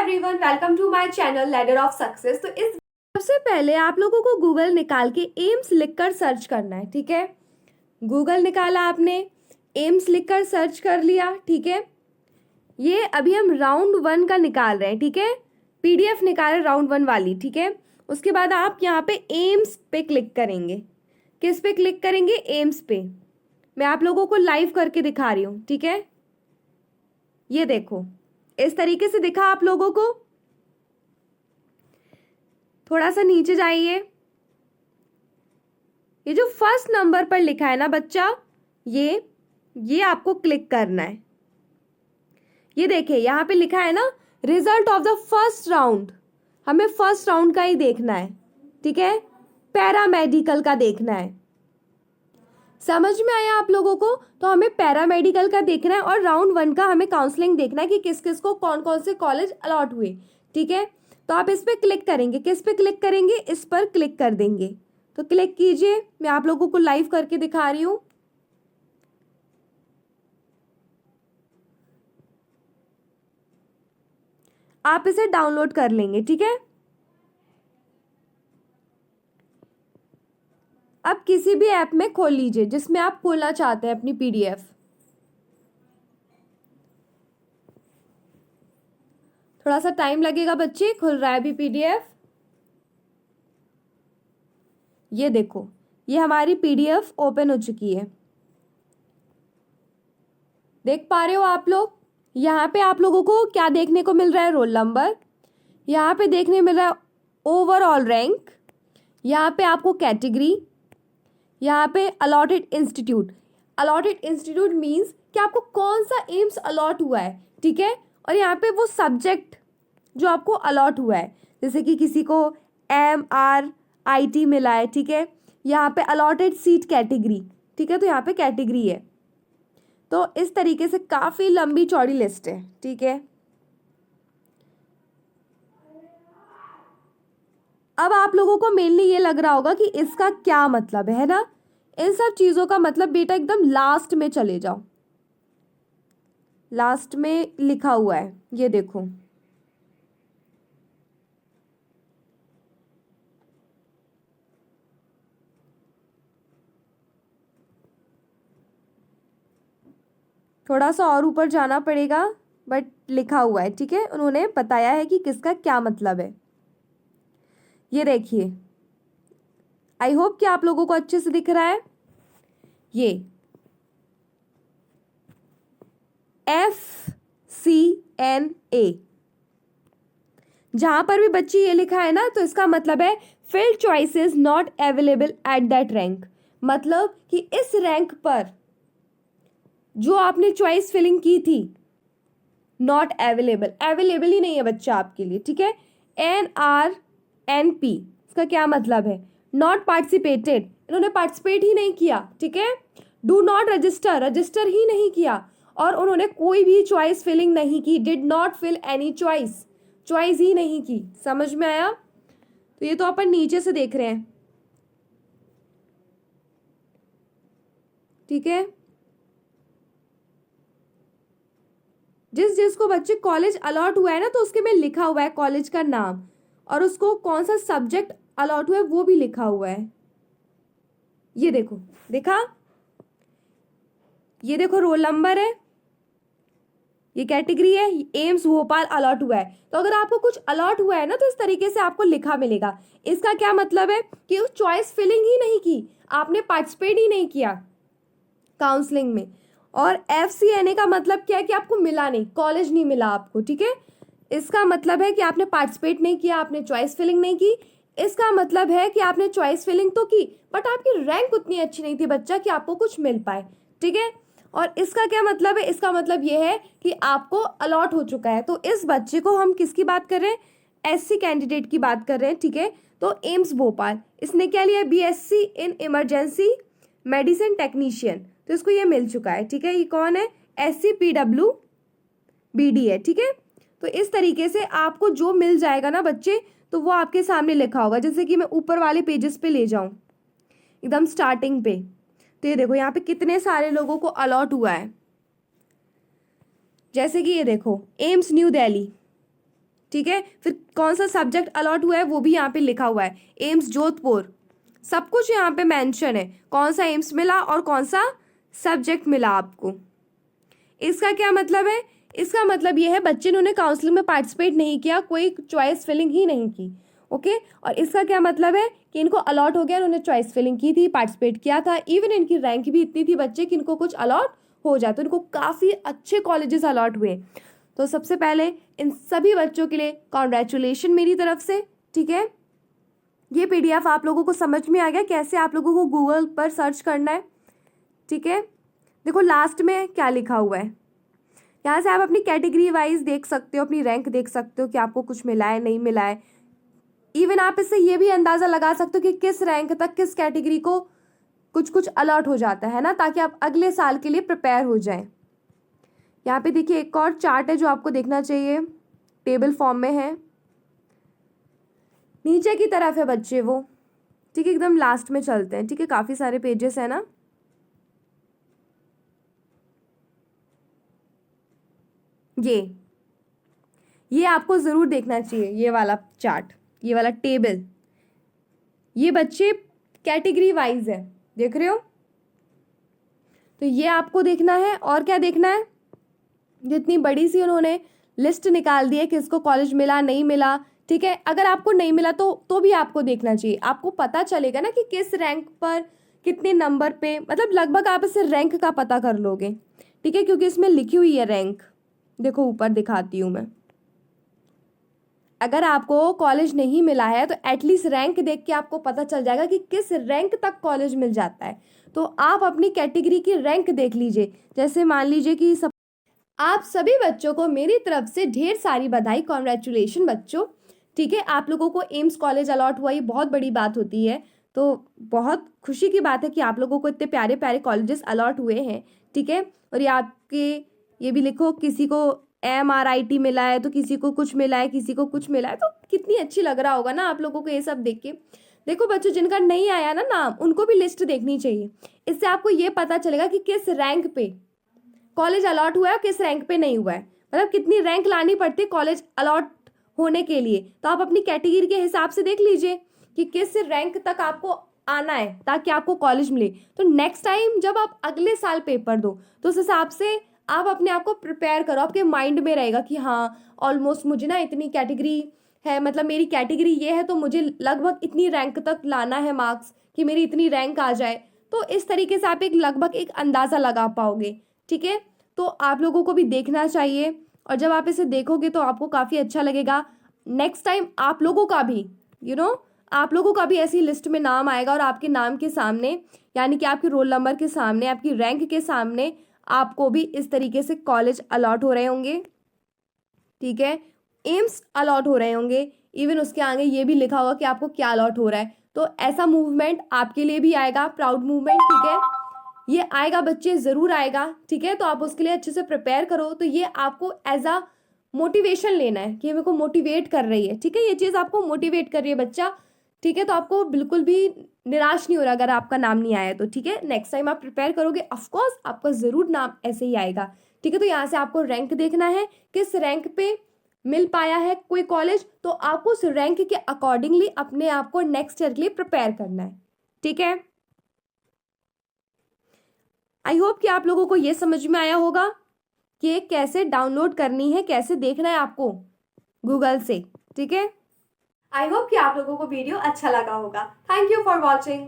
Everyone, welcome to my channel ladder of success. तो इस सबसे पहले आप लोगों को गूगल निकाल के एम्स लिखकर सर्च करना है। ठीक है, गूगल निकाला आपने, एम्स लिखकर सर्च कर लिया। ठीक है, ये अभी हम राउंड 1 का निकाल रहे हैं। ठीक है, पीडीएफ निकाले राउंड 1 वाली। ठीक है, उसके बाद आप यहाँ पे एम्स पे क्लिक करेंगे। किस पे क्लिक करेंगे? एम्स पे। मैं आप लोगों को लाइव करके दिखा रही हूँ। ठीक है, ये देखो, इस तरीके से दिखा आप लोगों को। थोड़ा सा नीचे जाइए, ये जो फर्स्ट नंबर पर लिखा है ना बच्चा, ये आपको क्लिक करना है। ये देखिए यहाँ पे लिखा है ना, result of the first round. हमें फर्स्ट राउंड का ही देखना है। ठीक है, पैरामेडिकल का देखना है। समझ में आया आप लोगों को? तो हमें पैरामेडिकल का देखना है और राउंड 1 का हमें काउंसलिंग देखना है कि किस किस को कौन कौन से कॉलेज अलॉट हुए। ठीक है, तो आप इस पर क्लिक करेंगे। किस पे क्लिक करेंगे? इस पर क्लिक कर देंगे। तो क्लिक कीजिए, मैं आप लोगों को लाइव करके दिखा रही हूँ। आप इसे डाउनलोड कर लेंगे। ठीक है, अब किसी भी ऐप में खोल लीजिए जिसमें आप खोलना चाहते हैं अपनी पीडीएफ। थोड़ा सा टाइम लगेगा बच्चे, खुल रहा है अभी पीडीएफ। ये देखो, ये हमारी पीडीएफ ओपन हो चुकी है। देख पा रहे हो आप लोग? यहाँ पे आप लोगों को क्या देखने को मिल रहा है? Roll number. यहाँ पे देखने मिल रहा है ओवरऑल रैंक। यहाँ पे आपको कैटेगरी, यहाँ पे allotted institute. Allotted institute means कि आपको कौन सा एम्स अलॉट हुआ है। ठीक है, और यहाँ पे वो सब्जेक्ट जो आपको अलॉट हुआ है, जैसे कि किसी को MRIT मिला है। ठीक है, यहाँ पे अलॉटेड सीट कैटेगरी। ठीक है, तो यहाँ पे कैटेगरी है। तो इस तरीके से काफ़ी लंबी चौड़ी लिस्ट है। ठीक है, अब आप लोगों को मेनली ये लग रहा होगा कि इसका क्या मतलब है ना? इन सब चीज़ों का मतलब बेटा एकदम लास्ट में चले जाओ। लास्ट में लिखा हुआ है, ये देखो। थोड़ा सा और ऊपर जाना पड़ेगा, बट लिखा हुआ है। ठीक है, उन्होंने बताया है कि किसका क्या मतलब है। ये देखिए, आई होप कि आप लोगों को अच्छे से दिख रहा है। ये FCNA, जहां पर भी बच्ची ये लिखा है ना, तो इसका मतलब है field choices not available at that rank. मतलब कि इस रैंक पर जो आपने चॉइस फिलिंग की थी, नॉट अवेलेबल, अवेलेबल ही नहीं है बच्चा आपके लिए। ठीक है, NRNP, इसका क्या मतलब है? नॉट पार्टिसिपेटेड, इन्होंने पार्टिसिपेट ही नहीं किया। ठीक है, डू नॉट रजिस्टर, रजिस्टर ही नहीं किया, और उन्होंने कोई भी चॉइस फिलिंग नहीं की। Did not fill any choice, choice ही नहीं की। समझ में आया? तो ये तो अपन नीचे से देख रहे हैं। ठीक है, जिस जिसको बच्चे कॉलेज अलॉट हुआ है ना, तो उसके में लिखा हुआ है कॉलेज का नाम, और उसको कौन सा सब्जेक्ट अलॉट हुआ है वो भी लिखा हुआ है। ये देखो, देखा? ये देखो, रोल नंबर है, ये कैटेगरी है, एम्स भोपाल अलॉट हुआ है। तो अगर आपको कुछ अलॉट हुआ है ना, तो इस तरीके से आपको लिखा मिलेगा। इसका क्या मतलब है? कि उस चॉइस फिलिंग ही नहीं की, आपने पार्टिसिपेट ही नहीं किया काउंसलिंग में। और FCNA का मतलब क्या है? कि आपको मिला नहीं, कॉलेज नहीं मिला आपको। ठीक है, इसका मतलब है कि आपने पार्टिसिपेट नहीं किया, आपने चॉइस फिलिंग नहीं की। इसका मतलब है कि आपने चॉइस फिलिंग तो की, बट आपकी रैंक उतनी अच्छी नहीं थी बच्चा कि आपको कुछ मिल पाए। ठीक है, और इसका क्या मतलब है? इसका मतलब यह है कि आपको अलॉट हो चुका है। तो इस बच्चे को हम किसकी बात कर रहे हैं? SC कैंडिडेट की बात कर रहे हैं। ठीक है, तो एम्स भोपाल, इसने क्या लिया? BSc in emergency medicine technician, तो इसको ये मिल चुका है। ठीक है, ये कौन है? SCPWBD है। ठीक है, तो इस तरीके से आपको जो मिल जाएगा ना बच्चे, तो वो आपके सामने लिखा होगा। जैसे कि मैं ऊपर वाले पेजेस पे ले जाऊं, एकदम स्टार्टिंग पे, तो ये देखो यहाँ पे कितने सारे लोगों को अलॉट हुआ है। जैसे कि ये देखो, एम्स न्यू दिल्ली। ठीक है। फिर कौन सा सब्जेक्ट अलॉट हुआ है वो भी यहाँ पे लिखा हुआ है, एम्स जोधपुर, सब कुछ यहाँ पे मेंशन है, कौन सा एम्स मिला और कौन सा सब्जेक्ट मिला आपको। इसका क्या मतलब है? इसका मतलब ये है बच्चे ने काउंसलिंग में पार्टिसिपेट नहीं किया, कोई चॉइस फिलिंग ही नहीं की। ओके, और इसका क्या मतलब है कि इनको अलॉट हो गया, इन्होंने चॉइस फिलिंग की थी, पार्टिसिपेट किया था, इवन इनकी रैंक भी इतनी थी बच्चे कि इनको कुछ अलॉट हो जाए, तो इनको काफ़ी अच्छे कॉलेजेस अलॉट हुए। तो सबसे पहले इन सभी बच्चों के लिए कॉन्ग्रेचुलेशन मेरी तरफ से। ठीक है, ये PDF आप लोगों को समझ में आ गया कैसे आप लोगों को गूगल पर सर्च करना है। ठीक है, देखो लास्ट में क्या लिखा हुआ है, यहाँ से आप अपनी कैटेगरी वाइज देख सकते हो, अपनी रैंक देख सकते हो कि आपको कुछ मिला है नहीं मिला है। इवन आप इससे ये भी अंदाज़ा लगा सकते हो कि किस रैंक तक किस कैटेगरी को कुछ कुछ अलॉट हो जाता है ना, ताकि आप अगले साल के लिए प्रिपेयर हो जाएं। यहाँ पे देखिए एक और चार्ट है जो आपको देखना चाहिए, टेबल फॉर्म में है, नीचे की तरफ है बच्चे वो। ठीक है, एकदम लास्ट में चलते हैं। ठीक है, काफ़ी सारे पेजेस है ना। ये आपको ज़रूर देखना चाहिए, ये वाला चार्ट, ये वाला टेबल। ये बच्चे कैटेगरी वाइज है, देख रहे हो, तो ये आपको देखना है। और क्या देखना है, जितनी बड़ी सी उन्होंने लिस्ट निकाल दी है किसको कॉलेज मिला नहीं मिला। ठीक है, अगर आपको नहीं मिला तो भी आपको देखना चाहिए, आपको पता चलेगा ना कि किस रैंक पर कितने नंबर पे, मतलब लगभग आप इससे रैंक का पता कर लोगे। ठीक है, क्योंकि इसमें लिखी हुई है रैंक, देखो ऊपर दिखाती हूँ मैं। अगर आपको कॉलेज नहीं मिला है तो एटलीस्ट रैंक देख के आपको पता चल जाएगा कि किस रैंक तक कॉलेज मिल जाता है। तो आप अपनी कैटेगरी की रैंक देख लीजिए। जैसे मान लीजिए कि आप सभी बच्चों को मेरी तरफ से ढेर सारी बधाई, कॉन्ग्रेचुलेशन बच्चों। ठीक है, आप लोगों को एम्स कॉलेज अलॉट हुआ, ये बहुत बड़ी बात होती है, तो बहुत खुशी की बात है कि आप लोगों को इतने प्यारे प्यारे कॉलेजेस अलॉट हुए हैं। ठीक है, और ये आपके, ये भी लिखो, किसी को MRIT मिला है तो किसी को कुछ मिला है, किसी को कुछ मिला है, तो कितनी अच्छी लग रहा होगा ना आप लोगों को ये सब देख के। देखो बच्चों, जिनका नहीं आया ना नाम, उनको भी लिस्ट देखनी चाहिए, इससे आपको ये पता चलेगा कि किस रैंक पे कॉलेज अलॉट हुआ है और किस रैंक पे नहीं हुआ है, मतलब कितनी रैंक लानी पड़ती है कॉलेज अलॉट होने के लिए। तो आप अपनी कैटेगरी के हिसाब से देख लीजिए कि किस रैंक तक आपको आना है ताकि आपको कॉलेज मिले। तो नेक्स्ट टाइम जब आप अगले साल पेपर दो तो उस हिसाब से आप अपने आप को प्रिपेयर करो, आपके माइंड में रहेगा कि हाँ ऑलमोस्ट मुझे ना इतनी कैटेगरी है, मतलब मेरी कैटेगरी ये है तो मुझे लगभग इतनी रैंक तक लाना है मार्क्स कि मेरी इतनी रैंक आ जाए। तो इस तरीके से आप एक लगभग एक अंदाज़ा लगा पाओगे। ठीक है, तो आप लोगों को भी देखना चाहिए, और जब आप इसे देखोगे तो आपको काफ़ी अच्छा लगेगा। नेक्स्ट टाइम आप लोगों का भी आप लोगों का भी ऐसी लिस्ट में नाम आएगा और आपके नाम के सामने, यानी कि आपके रोल नंबर के सामने, आपकी रैंक के सामने आपको भी इस तरीके से कॉलेज अलॉट हो रहे होंगे। ठीक है, एम्स अलॉट हो रहे होंगे, इवन उसके आगे ये भी लिखा होगा कि आपको क्या अलॉट हो रहा है। तो ऐसा मूवमेंट आपके लिए भी आएगा, प्राउड मूवमेंट। ठीक है, ये आएगा बच्चे, ज़रूर आएगा। ठीक है, तो आप उसके लिए अच्छे से प्रिपेयर करो। तो ये आपको एज अ मोटिवेशन लेना है कि मेरे को मोटिवेट कर रही है। ठीक है, ये चीज़ आपको मोटिवेट कर रही है बच्चा। ठीक है, तो आपको बिल्कुल भी निराश नहीं हो रहा अगर आपका नाम नहीं आया तो। ठीक है, नेक्स्ट टाइम आप प्रिपेयर करोगे, ऑफकोर्स आपका ज़रूर नाम ऐसे ही आएगा। ठीक है, तो यहाँ से आपको रैंक देखना है, किस रैंक पे मिल पाया है कोई कॉलेज, तो आपको उस रैंक के अकॉर्डिंगली अपने आप को नेक्स्ट ईयर के लिए प्रिपेयर करना है। ठीक है, आई होप कि आप लोगों को ये समझ में आया होगा कि कैसे डाउनलोड करनी है, कैसे देखना है आपको गूगल से। ठीक है, आई होप कि आप लोगों को वीडियो अच्छा लगा होगा। Thank you for watching.